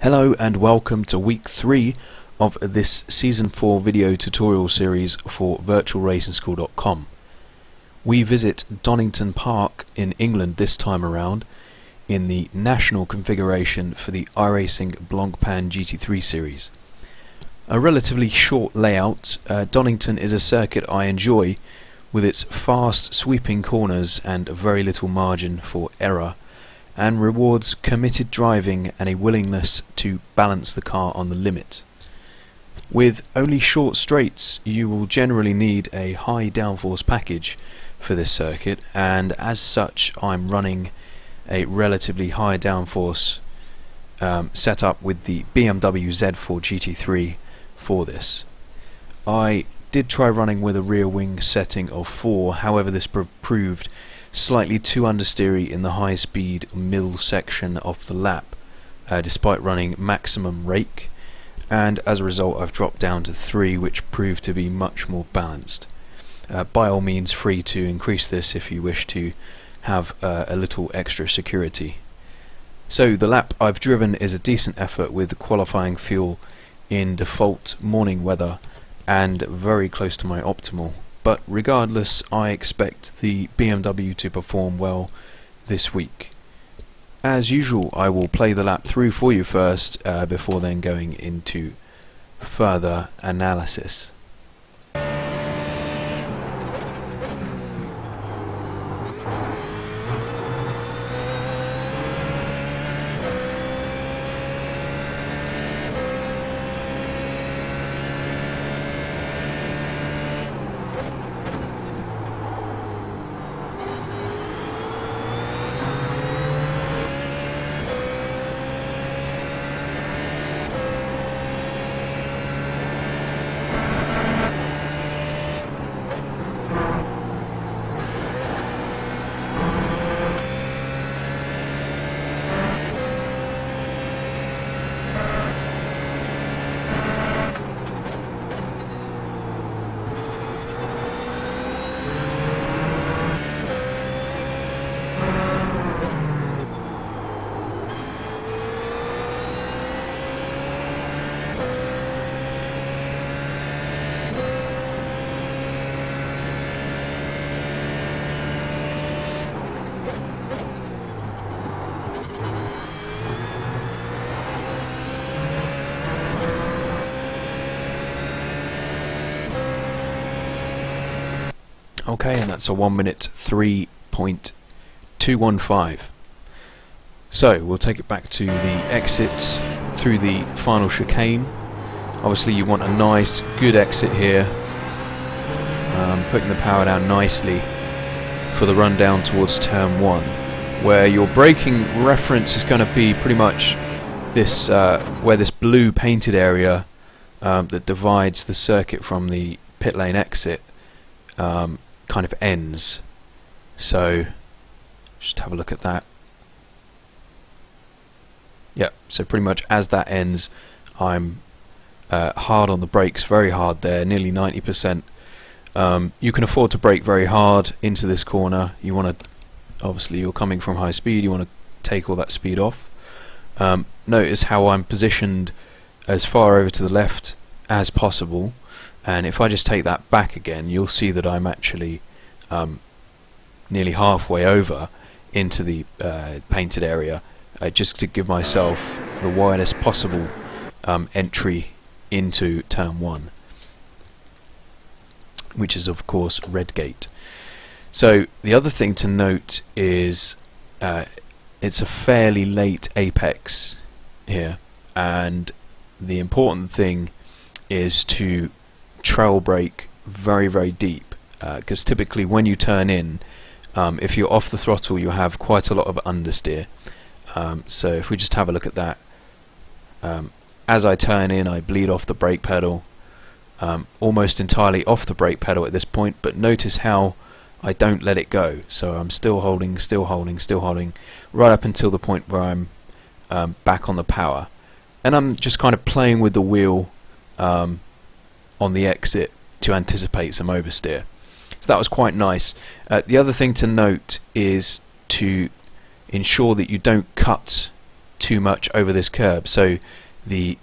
Hello and welcome to week 3 of this season 4 video tutorial series for virtualracingschool.com. We visit Donington Park in England this time around in the national configuration for the iRacing Blancpain GT3 series. A relatively short layout, Donington is a circuit I enjoy with its fast sweeping corners and very little margin for error, and rewards committed driving and a willingness to balance the car on the limit. With only short straights, you will generally need a high downforce package for this circuit, and as such I'm running a relatively high downforce setup with the BMW Z4 GT3 for this. I did try running with a rear wing setting of 4, however this proved slightly too understeery in the high speed middle section of the lap, despite running maximum rake, and as a result I've dropped down to 3, which proved to be much more balanced. By all means free to increase this if you wish to have a little extra security. So the lap I've driven is a decent effort with qualifying fuel in default morning weather and very close to my optimal. But regardless, I expect the BMW to perform well this week. As usual, I will play the lap through for you first before then going into further analysis. Okay, and that's a 1 minute 3.215. So we'll take it back to the exit through the final chicane. Obviously you want a nice good exit here, putting the power down nicely for the run down towards turn 1, where your braking reference is going to be pretty much this where this blue painted area that divides the circuit from the pit lane exit kind of ends. So just have a look at that. Yep, so pretty much as that ends I'm hard on the brakes, very hard there, nearly 90%. You can afford to brake very hard into this corner. You want to, obviously you're coming from high speed, you want to take all that speed off. Notice how I'm positioned as far over to the left as possible, and if I just take that back again, you'll see that I'm actually nearly halfway over into the painted area, just to give myself the widest possible entry into turn 1, which is of course Redgate. So the other thing to note is it's a fairly late apex here, and the important thing is to trail brake very, very deep, because typically when you turn in, if you're off the throttle you have quite a lot of understeer. So if we just have a look at that, as I turn in I bleed off the brake pedal, almost entirely off the brake pedal at this point, but notice how I don't let it go, so I'm still holding, right up until the point where I'm back on the power, and I'm just kind of playing with the wheel on the exit to anticipate some oversteer. So that was quite nice. The other thing to note is to ensure that you don't cut too much over this curb. So the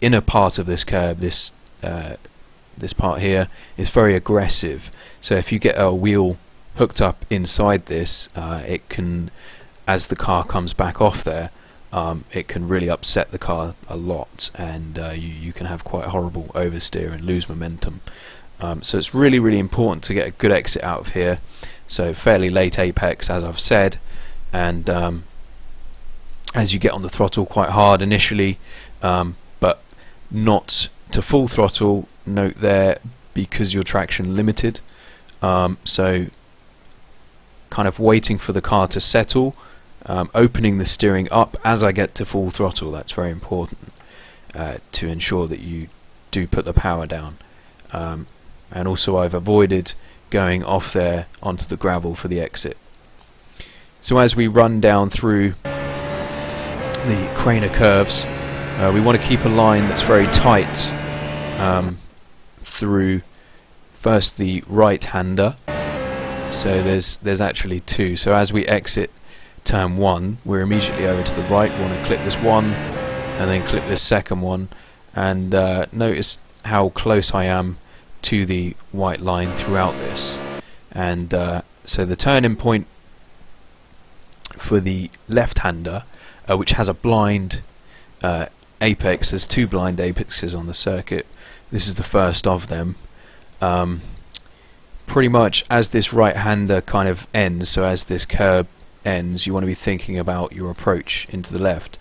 inner part of this curb, this part here, is very aggressive. So if you get a wheel hooked up inside this, it can, as the car comes back off there, it can really upset the car a lot, and you can have quite horrible oversteer and lose momentum. So it's really important to get a good exit out of here. So fairly late apex, as I've said, and as you get on the throttle quite hard initially, but not to full throttle, note there, because your traction limited. So kind of waiting for the car to settle, opening the steering up as I get to full throttle. That's very important to ensure that you do put the power down. And also I've avoided going off there onto the gravel for the exit. So as we run down through the Craner curves, we want to keep a line that's very tight through first the right-hander. So there's actually two. So as we exit turn 1, we're immediately over to the right. We want to clip this one and then clip this second one, and notice how close I am to the white line throughout this. And so the turning point for the left-hander, which has a blind apex, there's 2 blind apexes on the circuit. This is the first of them. Pretty much as this right-hander kind of ends, so as this curb ends, you want to be thinking about your approach into the left.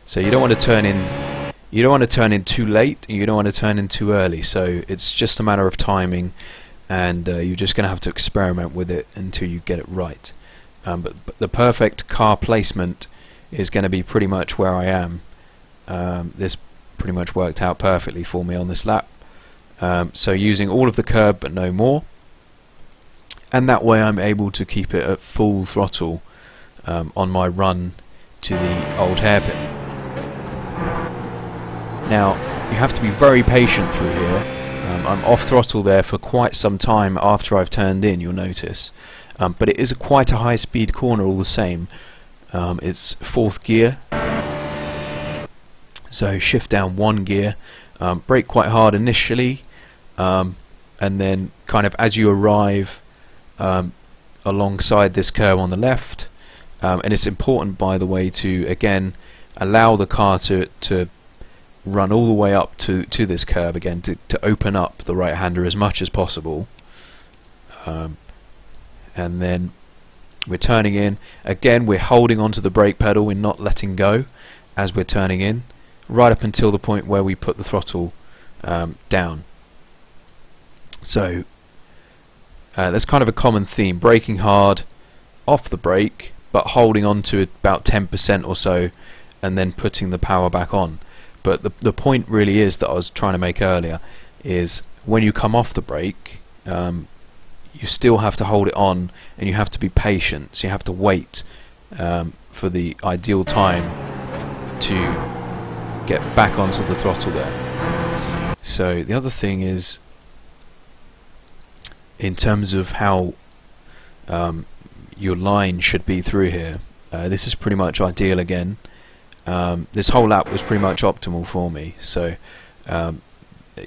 So you don't want to turn in, too late, and you don't want to turn in too early. So it's just a matter of timing, and you're just going to have to experiment with it until you get it right. But the perfect car placement is going to be pretty much where I am. This pretty much worked out perfectly for me on this lap. So using all of the curb but no more, and that way I'm able to keep it at full throttle on my run to the old hairpin. Now you have to be very patient through here. I'm off throttle there for quite some time after I've turned in, you'll notice, but it is quite a high speed corner all the same. It's 4th gear, so shift down 1 gear, brake quite hard initially, and then kind of as you arrive alongside this curve on the left, and it's important, by the way, to again allow the car to run all the way up to this curve again, to open up the right-hander as much as possible, and then we're turning in. Again, we're holding onto the brake pedal, we're not letting go as we're turning in, right up until the point where we put the throttle down. So there's kind of a common theme: braking hard, off the brake, but holding on to it about 10% or so, and then putting the power back on. But the point really is that I was trying to make earlier is when you come off the brake, you still have to hold it on, and you have to be patient. So you have to wait for the ideal time to get back onto the throttle there. So the other thing is, in terms of how your line should be through here, this is pretty much ideal again. This whole lap was pretty much optimal for me. So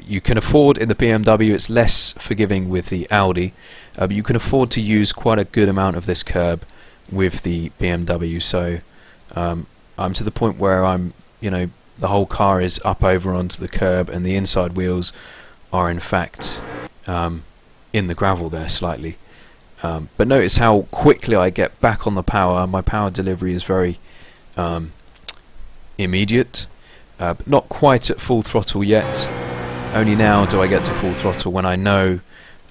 you can afford, in the BMW, it's less forgiving with the Audi, but you can afford to use quite a good amount of this curb with the BMW. So I'm to the point where I'm, the whole car is up over onto the curb, and the inside wheels are in fact in the gravel there slightly. But notice how quickly I get back on the power. My power delivery is very immediate, but not quite at full throttle yet. Only now do I get to full throttle, when I know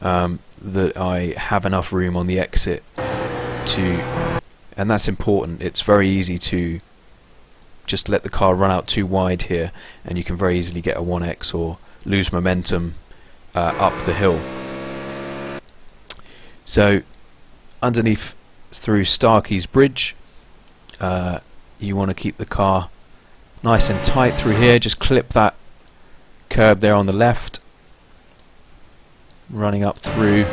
that I have enough room on the exit to, and that's important. It's very easy to just let the car run out too wide here, and you can very easily get a 1x or lose momentum up the hill. So underneath through Starkey's bridge, you want to keep the car nice and tight through here. Just clip that curb there on the left, running up through,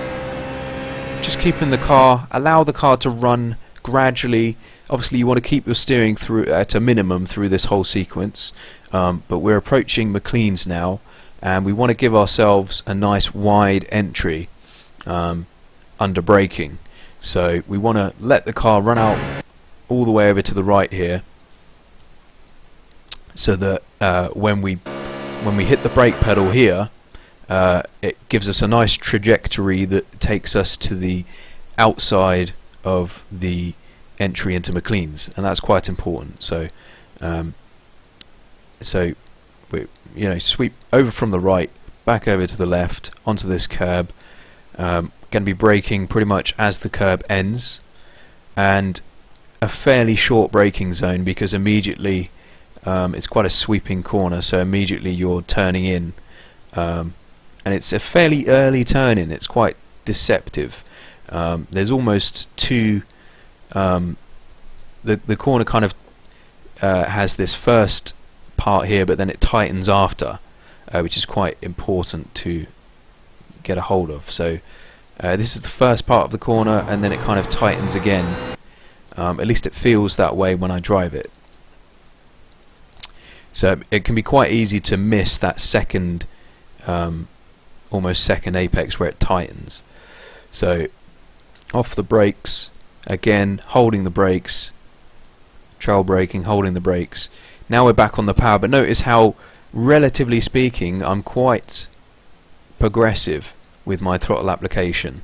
just keeping the car, allow the car to run gradually Obviously you want to keep your steering through at a minimum through this whole sequence, but we're approaching McLean's now, and we want to give ourselves a nice wide entry under braking. So we want to let the car run out all the way over to the right here, so that when we hit the brake pedal here, it gives us a nice trajectory that takes us to the outside of the entry into McLean's, and that's quite important. So we sweep over from the right, back over to the left onto this curb. Going to be braking pretty much as the curb ends, and a fairly short braking zone because immediately it's quite a sweeping corner, so immediately you're turning in, and it's a fairly early turn in. It's quite deceptive. There's almost two. The corner kind of has this first part here, but then it tightens after, which is quite important to get a hold of. So this is the first part of the corner, and then it kind of tightens again. At least it feels that way when I drive it. So it can be quite easy to miss that second, almost second apex where it tightens. So off the brakes, again holding the brakes, trail braking, holding the brakes. Now we're back on the power, but notice how, relatively speaking, I'm quite progressive with my throttle application,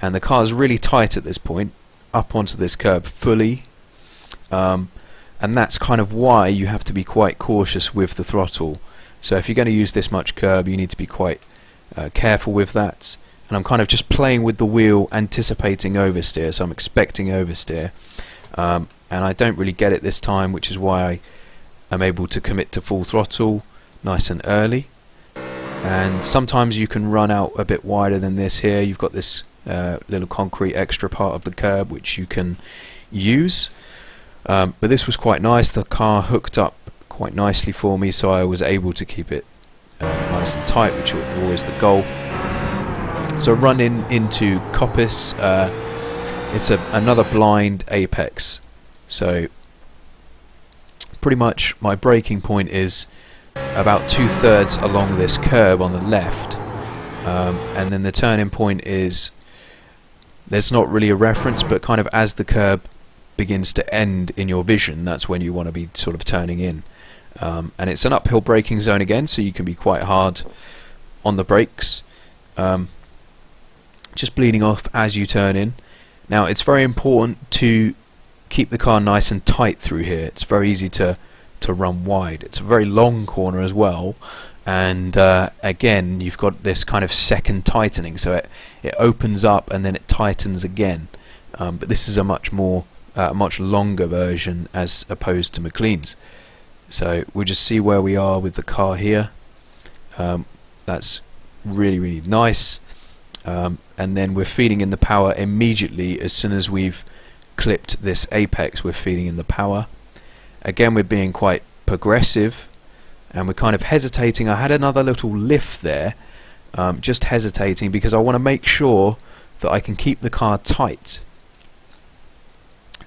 and the car's really tight at this point up onto this curb fully, and that's kind of why you have to be quite cautious with the throttle. So if you're going to use this much curb, you need to be quite careful with that. And I'm kind of just playing with the wheel, anticipating oversteer, so I'm expecting oversteer, and I don't really get it this time, which is why I'm able to commit to full throttle nice and early. And sometimes you can run out a bit wider than this here. You've got this little concrete extra part of the curb which you can use, but this was quite nice. The car hooked up quite nicely for me, so I was able to keep it nice and tight, which was always the goal. So run into Coppice. It's another blind apex, so pretty much my braking point is about 2/3 along this curb on the left, and then the turning point is, there's not really a reference, but kind of as the curb begins to end in your vision, that's when you want to be sort of turning in, and it's an uphill braking zone again, so you can be quite hard on the brakes, just bleeding off as you turn in. Now it's very important to keep the car nice and tight through here. It's very easy to run wide. It's a very long corner as well, and again you've got this kind of second tightening, so it opens up and then it tightens again, but this is a much longer version as opposed to McLean's. So we'll just see where we are with the car here. That's really nice, and then we're feeding in the power immediately. As soon as we've clipped this apex, we're feeding in the power. Again, we're being quite progressive, and we're kind of hesitating. I had another little lift there, just hesitating because I want to make sure that I can keep the car tight.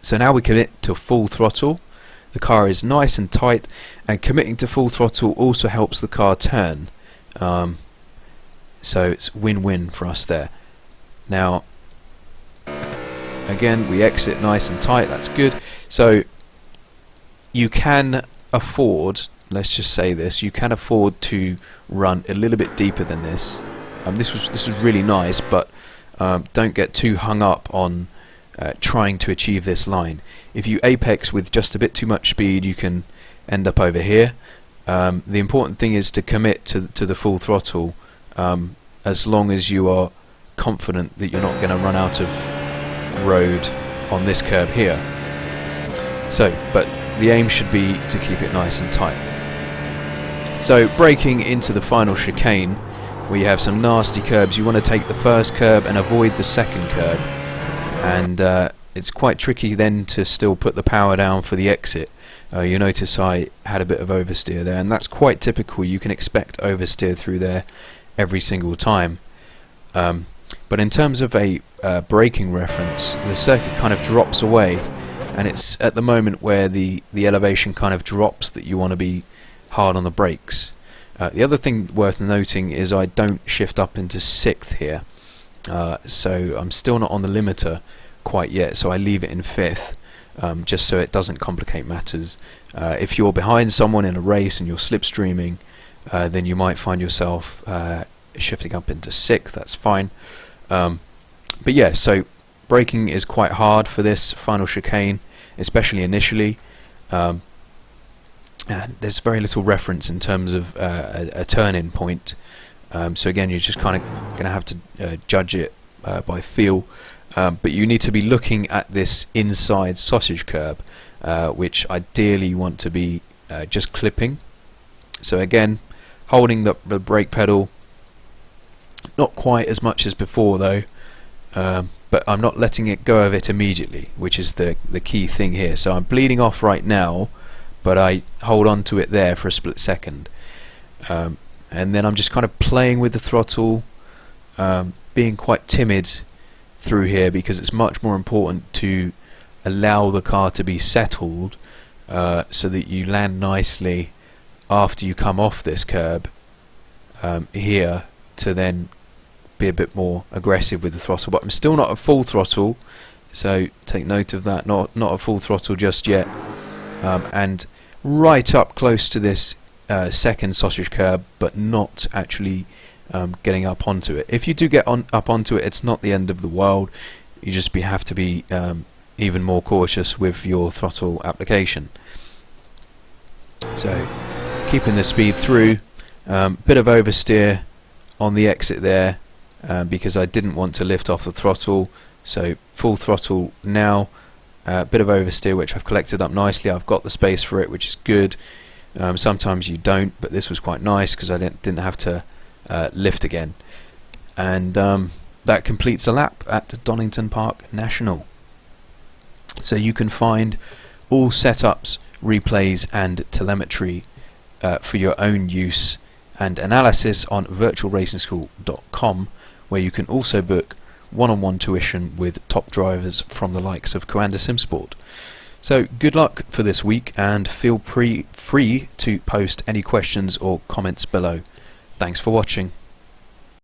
So now we commit to full throttle. The car is nice and tight, and committing to full throttle also helps the car turn. So it's win-win for us there. Now, again, we exit nice and tight. That's good. So you can afford, let's just say this, you can afford to run a little bit deeper than this. This was really nice, but don't get too hung up on trying to achieve this line. If you apex with just a bit too much speed, you can end up over here. The important thing is to commit to the full throttle, as long as you are confident that you're not going to run out of road on this curb here. So, but the aim should be to keep it nice and tight. So braking into the final chicane, where you have some nasty curbs, you want to take the first curb and avoid the second curb, and it's quite tricky then to still put the power down for the exit. You notice I had a bit of oversteer there, and that's quite typical. You can expect oversteer through there every single time. But in terms of a braking reference, the circuit kind of drops away, and it's at the moment where the elevation kind of drops that you want to be hard on the brakes. The other thing worth noting is I don't shift up into 6th here, so I'm still not on the limiter quite yet, so I leave it in 5th, just so it doesn't complicate matters. If you're behind someone in a race and you're slipstreaming, then you might find yourself shifting up into 6th. That's fine. But yeah, so braking is quite hard for this final chicane, especially initially. And there's very little reference in terms of a turn-in point. So again, you're just kind of going to have to judge it by feel. But you need to be looking at this inside sausage curb, which ideally you want to be just clipping. So again, holding the brake pedal, not quite as much as before though, but I'm not letting it go of it immediately, which is the key thing here. So I'm bleeding off right now, but I hold on to it there for a split second, and then I'm just kind of playing with the throttle, being quite timid through here, because it's much more important to allow the car to be settled, so that you land nicely after you come off this curb here, to then be a bit more aggressive with the throttle. But I'm still not at full throttle, so take note of that, not at full throttle just yet. And right up close to this second sausage curb, but not actually getting up onto it. If you do get up onto it, it's not the end of the world. You just have to be even more cautious with your throttle application. So keeping the speed through, bit of oversteer on the exit there, because I didn't want to lift off the throttle. So full throttle now. Bit of oversteer, which I've collected up nicely. I've got the space for it, which is good. Sometimes you don't, but this was quite nice because I didn't have to lift again. And that completes a lap at Donington Park National. So you can find all setups, replays and telemetry for your own use and analysis on virtualracingschool.com, where you can also book one-on-one tuition with top drivers from the likes of Coanda SimSport. So good luck for this week, and feel free to post any questions or comments below. Thanks for watching.